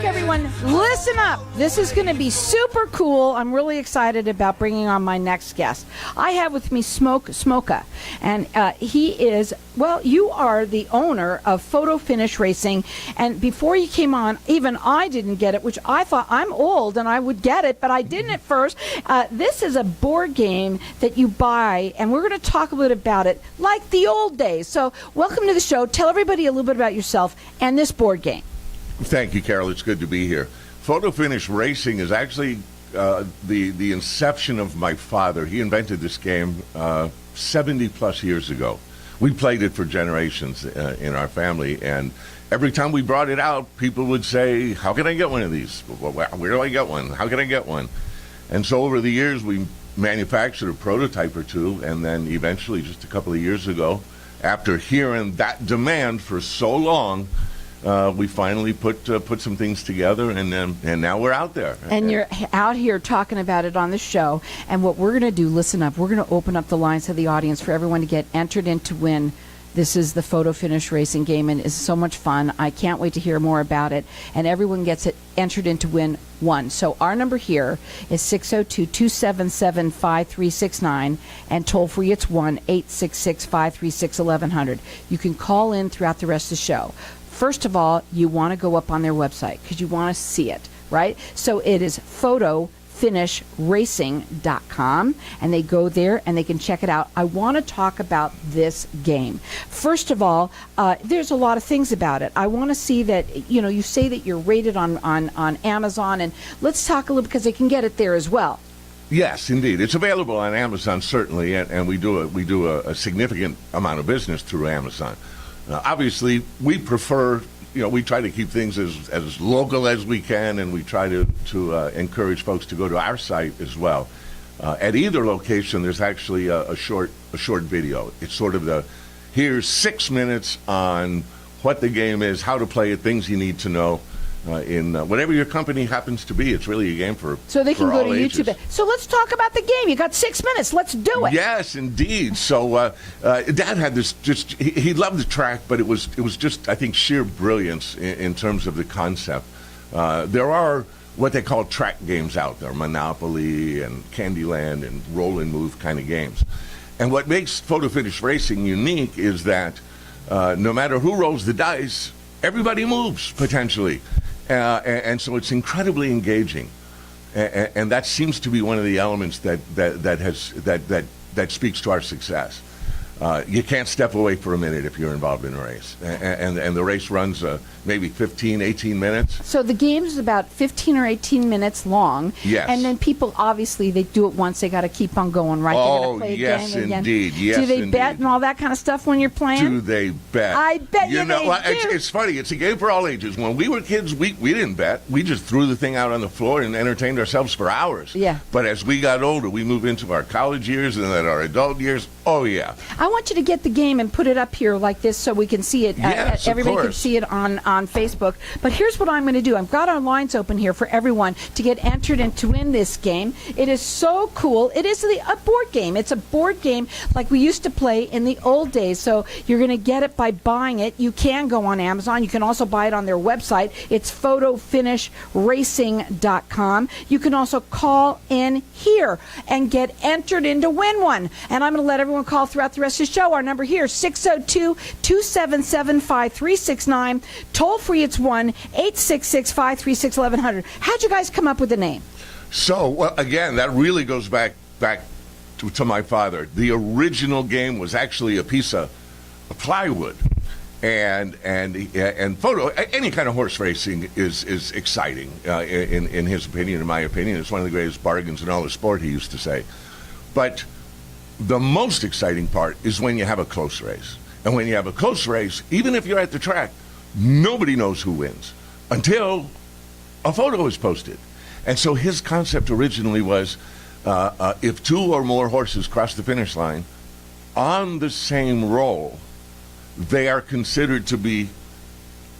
Everyone, listen up. This is going to be super cool. I'm really excited about bringing on my next guest. I have with me Smoke Smolka, and he is, well, you are the owner of Photo Finish Racing, and before you came on, even I didn't get it, which I thought I'm old and I would get it, but I didn't at first. This is a board game that you buy, and we're going to talk a bit about it like the old days. So welcome to the show. Tell everybody a little bit about yourself and this board game. Thank you, Carol. It's good to be here. Photo Finish Racing is actually the inception of my father. He invented this game 70-plus years ago. We played it for generations in our family, and every time we brought it out, people would say, how can I get one of these? Where do I get one? How can I get one? And so over the years, we manufactured a prototype or two, and then eventually, just a couple of years ago, after hearing that demand for so long, we finally put some things together, and now we're out there. And you're out here talking about it on the show. And what we're going to do, listen up, we're going to open up the lines to the audience for everyone to get entered in to win. This is the Photo Finish Racing game, and it's so much fun. I can't wait to hear more about it. And everyone gets it entered in to win one. So our number here is 602-277-5369, and toll free it's 1-866-536-1100. You can call in throughout the rest of the show. First of all, you want to go up on their website because you want to see it, right? So it is photofinishracing.com, and they go there and they can check it out. I want to talk about this game. First of all, there's a lot of things about it. I want to see that, you know, you say that you're rated on Amazon, and let's talk a little because they can get it there as well. Yes, indeed. It's available on Amazon, certainly, and we do a significant amount of business through Amazon. Obviously, we prefer, we try to keep things as local as we can, and we try to encourage folks to go to our site as well. At either location, there's actually a short video. It's sort of here's 6 minutes on what the game is, how to play it, things you need to know. In whatever your company happens to be, it's really a game for so they can go to ages. YouTube. So let's talk about the game. You got 6 minutes. Let's do it. Yes, indeed. So Dad had this. He loved the track, but it was just, I think, sheer brilliance in terms of the concept. There are what they call track games out there, Monopoly and Candyland and Roll and Move kind of games. And what makes Photo Finish Racing unique is that no matter who rolls the dice, everybody moves potentially. And so it's incredibly engaging, and that seems to be one of the elements that speaks to our success. You can't step away for a minute if you're involved in a race, and the race runs maybe 15, 18 minutes. So the game's about 15 or 18 minutes long. Yes. And then people, obviously, they do it once. They got to keep on going, right? They're gonna play yes, game again. indeed. Yes, do they indeed. bet and all that kind of stuff when you're playing? Do they bet? I bet you they do. It's funny. It's a game for all ages. When we were kids, we didn't bet. We just threw the thing out on the floor and entertained ourselves for hours. Yeah. But as we got older, we moved into our college years and then our adult years. Oh, yeah. I want you to get the game and put it up here like this so we can see it. Yes, everybody of can course. see it on Facebook. But here's what I'm going to do. I've got our lines open here for everyone to get entered and to win this game. It is so cool. It is a board game. It's a board game like we used to play in the old days. So you're going to get it by buying it. You can go on Amazon. You can also buy it on their website. It's photofinishracing.com. You can also call in here and get entered in to win one. And I'm going to let everyone call throughout the rest of the show. Our number here is 602-277-5369. Toll free, it's 1-866-536-1100. How'd you guys come up with the name? So, well, again, that really goes back to my father. The original game was actually a piece of plywood. And photo, any kind of horse racing is exciting, in his opinion, in my opinion. It's one of the greatest bargains in all the sport, he used to say. But the most exciting part is when you have a close race. And when you have a close race, even if you're at the track, nobody knows who wins until a photo is posted. And so his concept originally was, if two or more horses cross the finish line on the same roll, they are considered to be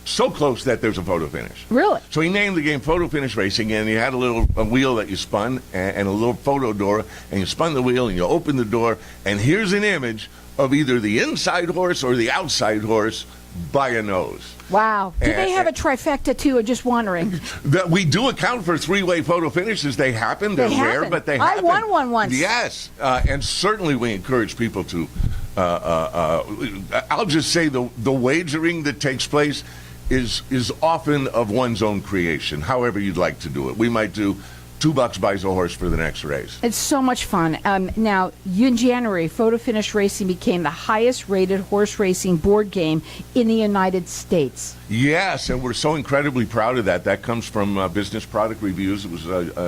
so close that there's a photo finish. Really? So he named the game Photo Finish Racing, and he had a wheel that you spun and a little photo door, and you spun the wheel and you open the door, and here's an image of either the inside horse or the outside horse by a nose. Wow. Do they have a And- trifecta too? Or just wondering. We do account for three-way photo finishes. They happen. They're They rare, happen. but they I happen. won one once. Yes, and certainly we encourage people to. I'll just say the wagering that takes place is often of one's own creation. However you'd like to do it. We might do $2 buys a horse for the next race. It's so much fun. Now, in January, Photo Finish Racing became the highest-rated horse racing board game in the United States. Yes, and we're so incredibly proud of that. That comes from Business Product Reviews. It was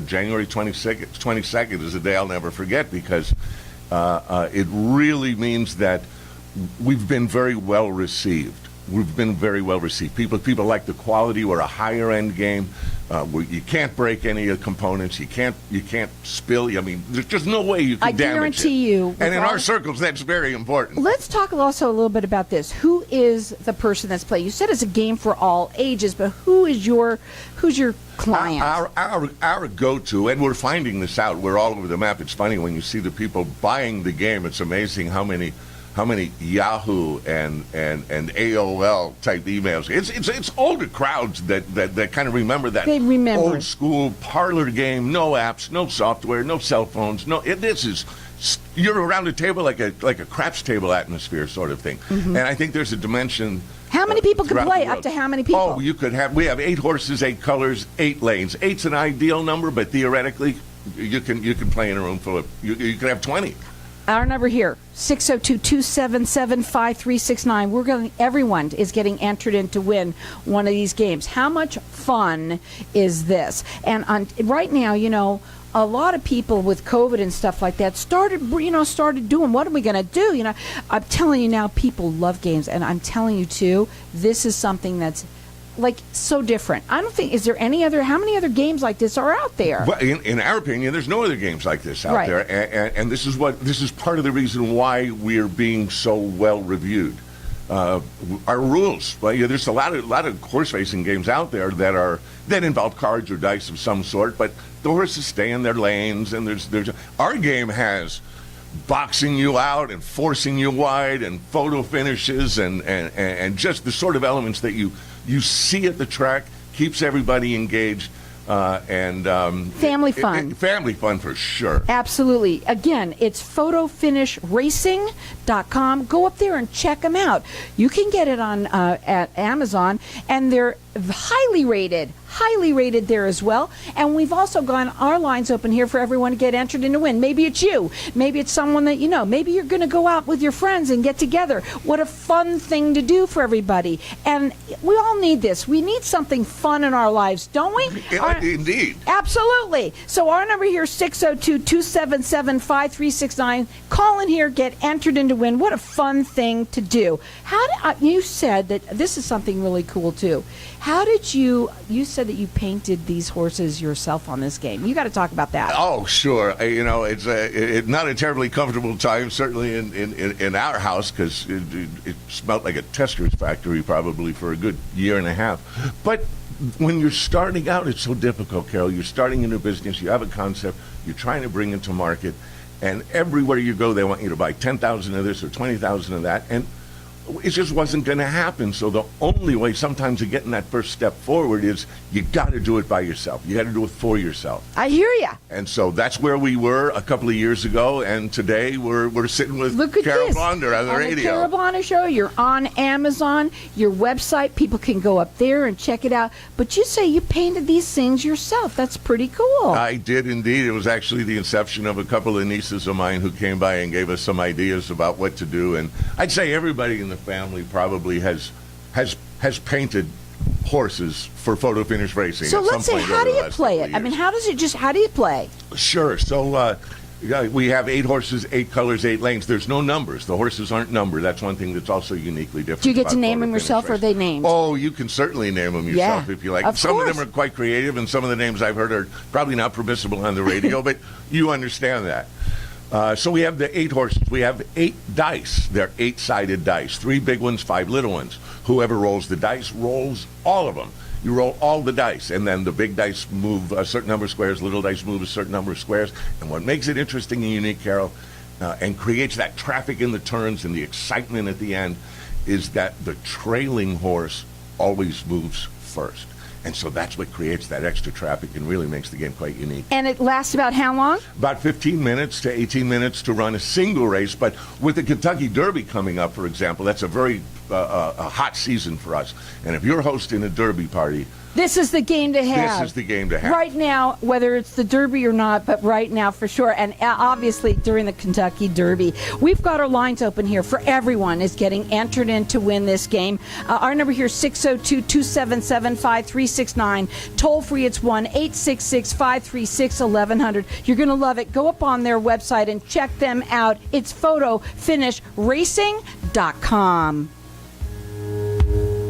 January 22nd is a day I'll never forget because it really means that we've been very well received. We've been very well received. People like the quality. We're a higher end game. Where you can't break any of the components. You can't spill. I mean, there's just no way you can I damage guarantee it. you. And in our circles, that's very important. Let's talk also a little bit about this. Who is the person that's playing? You said it's a game for all ages, but who's your client? Our go-to, and we're finding this out. We're all over the map. It's funny when you see the people buying the game. It's amazing how many Yahoo and AOL type emails. It's older crowds that kind of remember that. They remember old it. school parlor game. No apps, no software, no cell phones. You're around a table like a craps table atmosphere sort of thing. And I think there's a dimension. How many people can throughout play? the world. Up to how many people? Oh, we have 8 horses, 8 colors, 8 lanes. 8's an ideal number, but theoretically, you can play in a room full of. You can have 20. Our number here, 602-277-5369. Everyone is getting entered in to win one of these games. How much fun is this? And right now, a lot of people with COVID and stuff like that started doing, what are we going to do? I'm telling you now, people love games, and I'm telling you too, this is something that's like so different. I don't think, how many other games like this are out there? Well, in our opinion, there's no other games like this out Right. there, and this is part of the reason why we're being so well reviewed. Our rules. Well, there's a lot of horse racing games out there that involve cards or dice of some sort, but the horses stay in their lanes, and there's our game has boxing you out and forcing you wide and photo finishes and just the sort of elements that you see at the track, keeps everybody engaged, and Family fun. Family fun for sure. Absolutely. Again, it's photofinishracing.com. Go up there and check them out. You can get it on at Amazon, and they're highly rated there as well. And we've also got our lines open here for everyone to get entered in to win. Maybe it's you. Maybe it's someone that you know. Maybe you're going to go out with your friends and get together. What a fun thing to do for everybody. And we all need this. We need something fun in our lives, don't we? Indeed. Absolutely. So our number here is 602-277-5369. Call in here, get entered in to win. What a fun thing to do. You said that this is something really cool too. How did you said that you painted these horses yourself on this game. You got to talk about that. Oh, sure. It's not a terribly comfortable time, certainly in our house, because it smelled like a tester's factory probably for a good year and a half. But when you're starting out, it's so difficult, Carol. You're starting a new business. You have a concept. You're trying to bring it to market. And everywhere you go, they want you to buy 10,000 of this or 20,000 of that. And it just wasn't going to happen. So the only way sometimes of getting that first step forward is you got to do it by yourself. You got to do it for yourself. I hear you. And so that's where we were a couple of years ago, and today we're sitting with Carol Blonder on the radio. The Carol Blonder Show. You're on Amazon, your website. People can go up there and check it out. But you say you painted these things yourself. That's pretty cool. I did indeed. It was actually the inception of a couple of nieces of mine who came by and gave us some ideas about what to do. And I'd say everybody in the family probably has painted horses for photo finish racing. So at let's some say, point how over do the you last play couple it? of I mean, years. how do you play? Sure. So we have 8 horses, 8 colors, 8 lanes. There's no numbers. The horses aren't numbered. That's one thing that's also uniquely different. Do you get about to name photo them finish yourself, or are racing. they named? Oh, you can certainly name them yourself if you like. Of Some course. of them are quite creative, and some of the names I've heard are probably not permissible on the radio, but you understand that. So we have the 8 horses. We have 8 dice. They're 8-sided dice. 3 big ones, 5 little ones. Whoever rolls the dice rolls all of them. You roll all the dice, and then the big dice move a certain number of squares, little dice move a certain number of squares. And what makes it interesting and unique, Carol, and creates that traffic in the turns and the excitement at the end, is that the trailing horse always moves first. And so that's what creates that extra traffic and really makes the game quite unique. And it lasts about how long? About 15 minutes to 18 minutes to run a single race. But with the Kentucky Derby coming up, for example, that's a very a hot season for us. And if you're hosting a Derby party, this is the game to have. This is the game to have. Right now, whether it's the Derby or not, but right now for sure. And obviously during the Kentucky Derby. We've got our lines open here for everyone is getting entered in to win this game. Our number here is 602-277-5369. Toll free, it's 1-866-536-1100. You're going to love it. Go up on their website and check them out. It's photofinishracing.com.